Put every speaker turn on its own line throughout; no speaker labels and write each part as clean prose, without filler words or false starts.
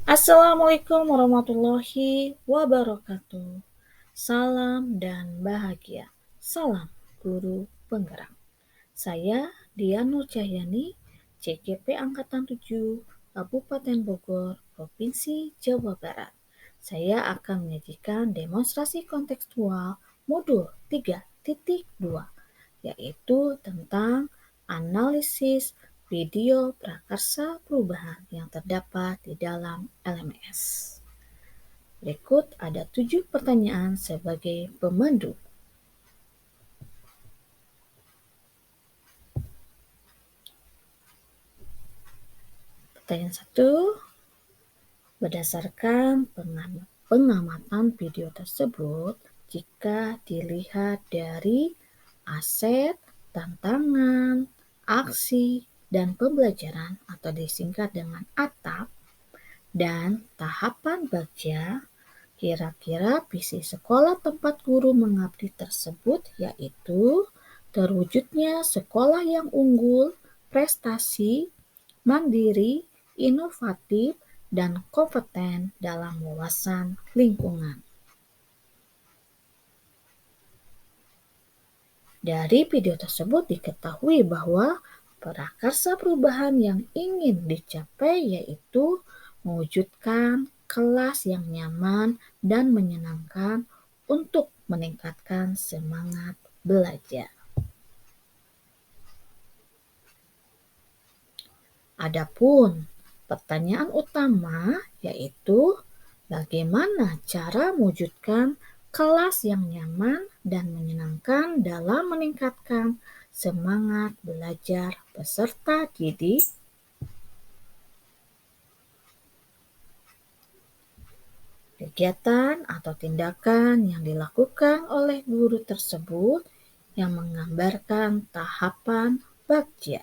Assalamualaikum warahmatullahi wabarakatuh. Salam dan bahagia. Salam guru penggerak. Saya Dian Nur Cahyani, CGP Angkatan 7, Kabupaten Bogor, Provinsi Jawa Barat. Saya akan menyajikan demonstrasi kontekstual modul 3.2, yaitu tentang analisis video prakarsa perubahan yang terdapat di dalam LMS. Berikut ada 7 pertanyaan sebagai pemandu. Pertanyaan 1, berdasarkan pengamatan video tersebut, jika dilihat dari aset, tantangan, aksi, dan pembelajaran atau disingkat dengan ATAP, dan tahapan baca, kira-kira visi sekolah tempat guru mengabdi tersebut yaitu terwujudnya sekolah yang unggul, prestasi, mandiri, inovatif, dan kompeten dalam wawasan lingkungan. Dari video tersebut diketahui bahwa prakarsa perubahan yang ingin dicapai yaitu mewujudkan kelas yang nyaman dan menyenangkan untuk meningkatkan semangat belajar. Adapun pertanyaan utama yaitu bagaimana cara mewujudkan kelas yang nyaman dan menyenangkan dalam meningkatkan semangat belajar peserta didik. Kegiatan atau tindakan yang dilakukan oleh guru tersebut yang menggambarkan tahapan bagja.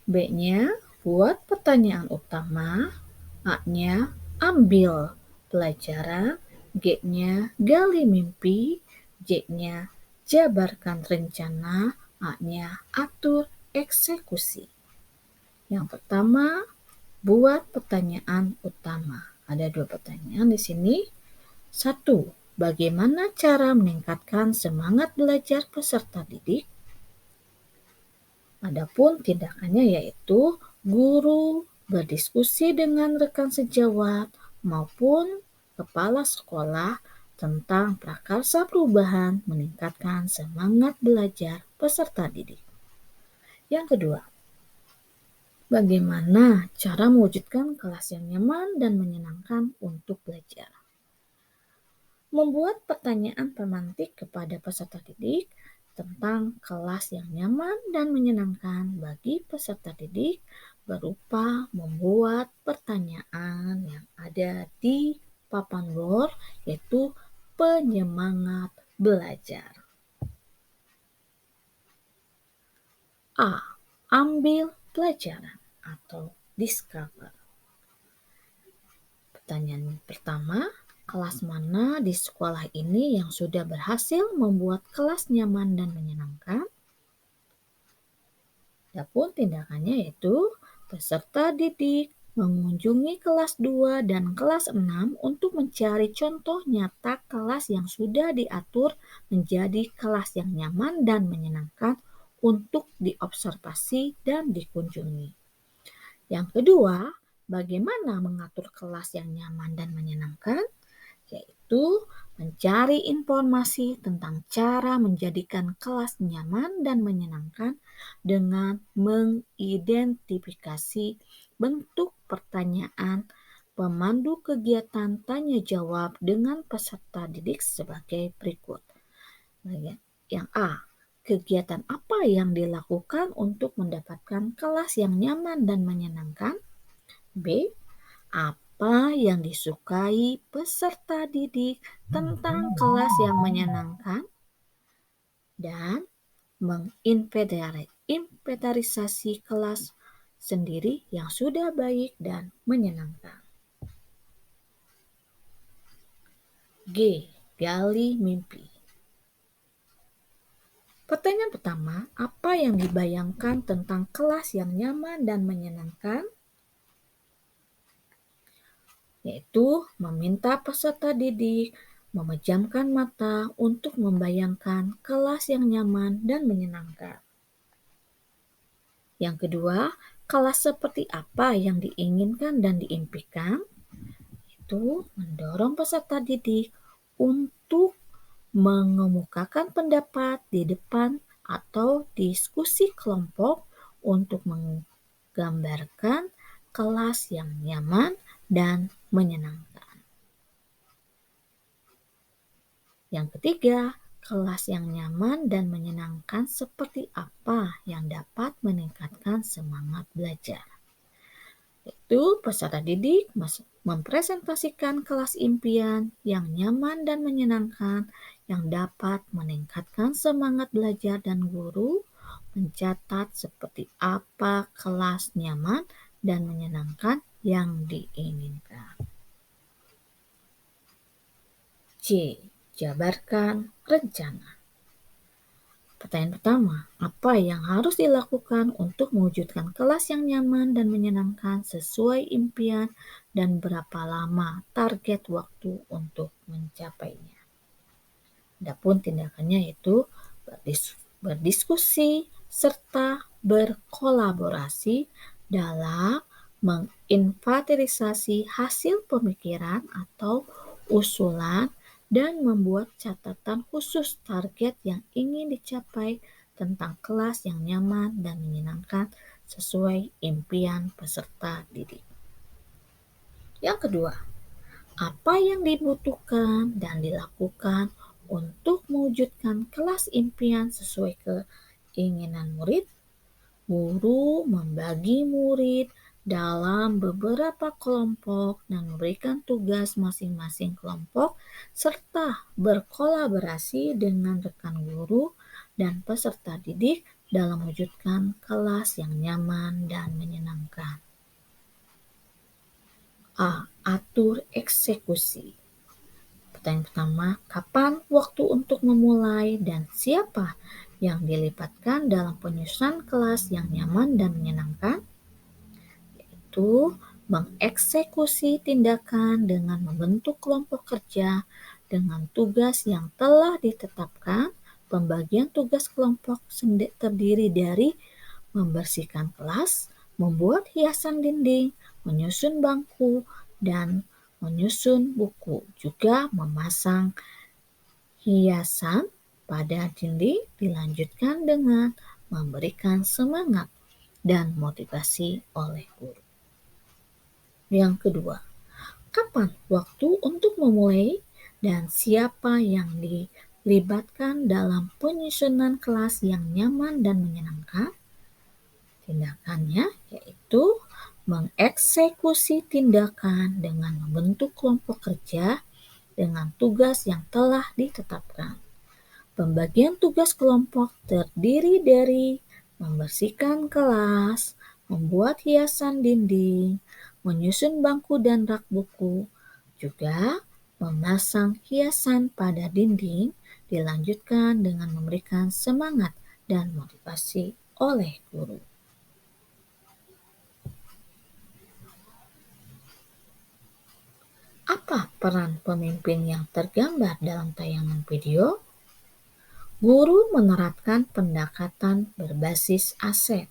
B-nya, buat pertanyaan utama. A-nya, ambil pelajaran. G-nya, gali mimpi. J-nya, jabarkan rencana. A-nya, atur eksekusi. Yang pertama, buat pertanyaan utama. Ada 2 pertanyaan di sini. 1. Bagaimana cara meningkatkan semangat belajar peserta didik? Adapun tindakannya yaitu guru berdiskusi dengan rekan sejawat maupun kepala sekolah tentang prakarsa perubahan meningkatkan semangat belajar peserta didik. Yang kedua, bagaimana cara mewujudkan kelas yang nyaman dan menyenangkan untuk belajar? Membuat pertanyaan pemantik kepada peserta didik tentang kelas yang nyaman dan menyenangkan bagi peserta didik berupa membuat pertanyaan yang ada di papan luar, yaitu penyemangat belajar. A. Ambil pelajaran atau discover. Pertanyaan pertama, kelas mana di sekolah ini yang sudah berhasil membuat kelas nyaman dan menyenangkan? Adapun tindakannya yaitu peserta didik mengunjungi kelas 2 dan kelas 6 untuk mencari contoh nyata kelas yang sudah diatur menjadi kelas yang nyaman dan menyenangkan untuk diobservasi dan dikunjungi. Yang kedua, bagaimana mengatur kelas yang nyaman dan menyenangkan? Yaitu mencari informasi tentang cara menjadikan kelas nyaman dan menyenangkan dengan mengidentifikasi bentuk pertanyaan pemandu kegiatan tanya jawab dengan peserta didik sebagai berikut. Yang A, kegiatan apa yang dilakukan untuk mendapatkan kelas yang nyaman dan menyenangkan? B, apa yang disukai peserta didik tentang kelas yang menyenangkan? Dan menginventarisasi kelas sendiri yang sudah baik dan menyenangkan. G. Gali mimpi. Pertanyaan pertama, apa yang dibayangkan tentang kelas yang nyaman dan menyenangkan? yaitu meminta peserta didik memejamkan mata untuk membayangkan kelas yang nyaman dan menyenangkan. Yang kedua, kelas seperti apa yang diinginkan dan diimpikan? Itu mendorong peserta didik untuk mengemukakan pendapat di depan atau diskusi kelompok untuk menggambarkan kelas yang nyaman dan menyenangkan. Yang ketiga, kelas yang nyaman dan menyenangkan seperti apa yang dapat meningkatkan semangat belajar. Itu peserta didik mempresentasikan kelas impian yang nyaman dan menyenangkan yang dapat meningkatkan semangat belajar dan guru mencatat seperti apa kelas nyaman dan menyenangkan yang diinginkan. C. Jabarkan rencana. Pertanyaan pertama, apa yang harus dilakukan untuk mewujudkan kelas yang nyaman dan menyenangkan sesuai impian dan berapa lama target waktu untuk mencapainya? Adapun tindakannya yaitu berdiskusi serta berkolaborasi dalam menginventarisasi hasil pemikiran atau usulan dan membuat catatan khusus target yang ingin dicapai tentang kelas yang nyaman dan menyenangkan sesuai impian peserta didik. Yang kedua, apa yang dibutuhkan dan dilakukan untuk mewujudkan kelas impian sesuai keinginan murid? Guru membagi murid dalam beberapa kelompok dan memberikan tugas masing-masing kelompok serta berkolaborasi dengan rekan guru dan peserta didik dalam mewujudkan kelas yang nyaman dan menyenangkan. A. Atur eksekusi. Pertanyaan pertama, kapan waktu untuk memulai dan siapa yang dilibatkan dalam penyusunan kelas yang nyaman dan menyenangkan? Yaitu mengeksekusi tindakan dengan membentuk kelompok kerja dengan tugas yang telah ditetapkan. Pembagian tugas kelompok terdiri dari membersihkan kelas, membuat hiasan dinding, menyusun bangku, dan menyusun buku. Juga memasang hiasan pada dinding dilanjutkan dengan memberikan semangat dan motivasi oleh guru. Yang kedua, kapan waktu untuk memulai dan siapa yang dilibatkan dalam penyusunan kelas yang nyaman dan menyenangkan? Tindakannya yaitu mengeksekusi tindakan dengan membentuk kelompok kerja dengan tugas yang telah ditetapkan. Pembagian tugas kelompok terdiri dari membersihkan kelas, membuat hiasan dinding, menyusun bangku dan rak buku, juga memasang hiasan pada dinding, dilanjutkan dengan memberikan semangat dan motivasi oleh guru. Apa peran pemimpin yang tergambar dalam tayangan video? Guru menerapkan pendekatan berbasis aset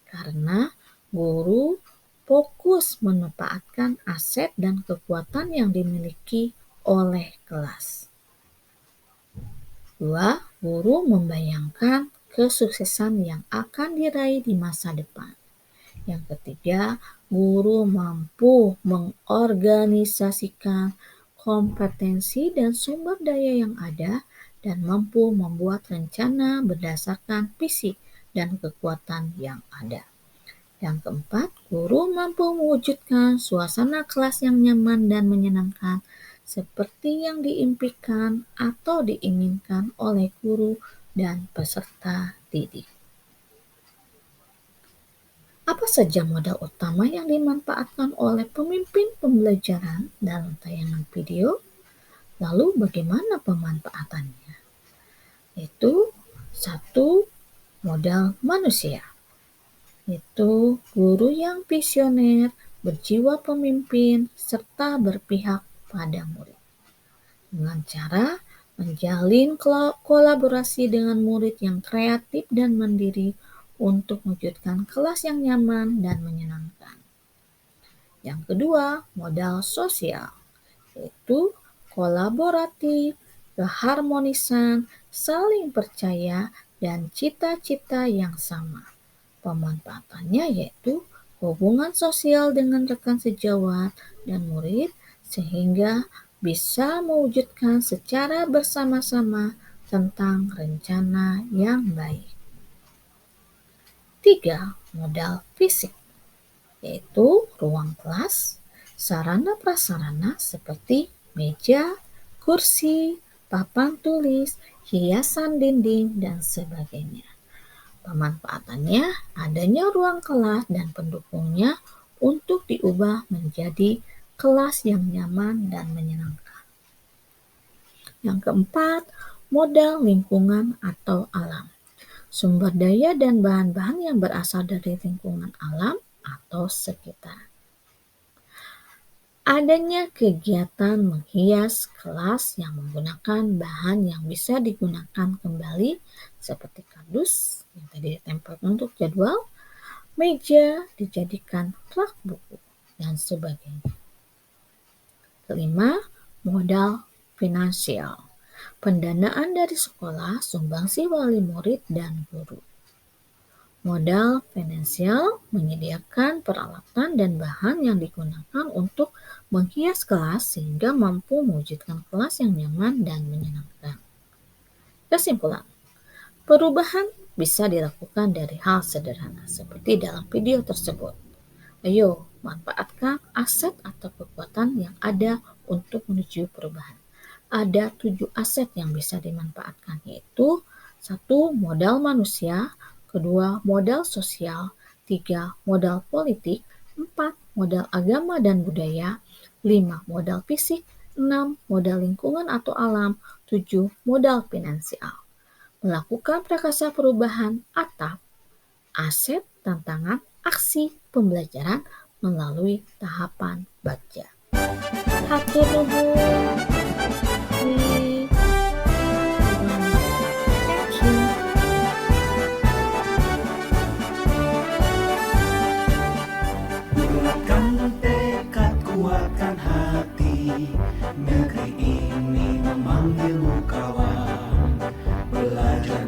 karena guru fokus memanfaatkan aset dan kekuatan yang dimiliki oleh kelas. 2. Guru membayangkan kesuksesan yang akan diraih di masa depan. Yang ketiga, guru mampu mengorganisasikan kompetensi dan sumber daya yang ada dan mampu membuat rencana berdasarkan visi dan kekuatan yang ada. Yang keempat, guru mampu mewujudkan suasana kelas yang nyaman dan menyenangkan seperti yang diimpikan atau diinginkan oleh guru dan peserta didik. Apa saja modal utama yang dimanfaatkan oleh pemimpin pembelajaran dalam tayangan video? Lalu bagaimana pemanfaatannya? Itu 1. Modal manusia. Itu guru yang visioner berjiwa pemimpin, serta berpihak pada murid. Dengan cara menjalin kolaborasi dengan murid yang kreatif dan mandiri untuk mewujudkan kelas yang nyaman dan menyenangkan. Yang kedua, modal sosial, yaitu kolaboratif, keharmonisan, saling percaya, dan cita-cita yang sama. Pemanfaatannya yaitu hubungan sosial dengan rekan sejawat dan murid sehingga bisa mewujudkan secara bersama-sama tentang rencana yang baik. 3. Modal fisik, yaitu ruang kelas, sarana prasarana seperti meja, kursi, papan tulis, hiasan dinding, dan sebagainya. Pemanfaatannya adanya ruang kelas dan pendukungnya untuk diubah menjadi kelas yang nyaman dan menyenangkan. Yang keempat, modal lingkungan atau alam. Sumber daya dan bahan-bahan yang berasal dari lingkungan alam atau sekitar. Adanya kegiatan menghias kelas yang menggunakan bahan yang bisa digunakan kembali seperti kardus yang tadi ditempelkan untuk jadwal, meja dijadikan rak buku, dan sebagainya. Kelima, modal finansial. Pendanaan dari sekolah, sumbangsi wali murid, dan guru. Modal finansial menyediakan peralatan dan bahan yang digunakan untuk menghias kelas sehingga mampu mewujudkan kelas yang nyaman dan menyenangkan. Kesimpulan, perubahan bisa dilakukan dari hal sederhana seperti dalam video tersebut. Ayo, manfaatkan aset atau kekuatan yang ada untuk menuju perubahan. Ada 7 aset yang bisa dimanfaatkan, yaitu 1. Modal manusia, 2. Modal sosial, 3. Modal politik, 4. Modal agama dan budaya, 5. Modal fisik, 6. Modal lingkungan atau alam, 7. Modal finansial. Melakukan prakasa perubahan atau aset, tantangan, aksi, pembelajaran melalui tahapan baca. Hatur nuhun.
Kuatkan tekad, kuatkan hati, negeri ini memanggilmu kawan. Belajar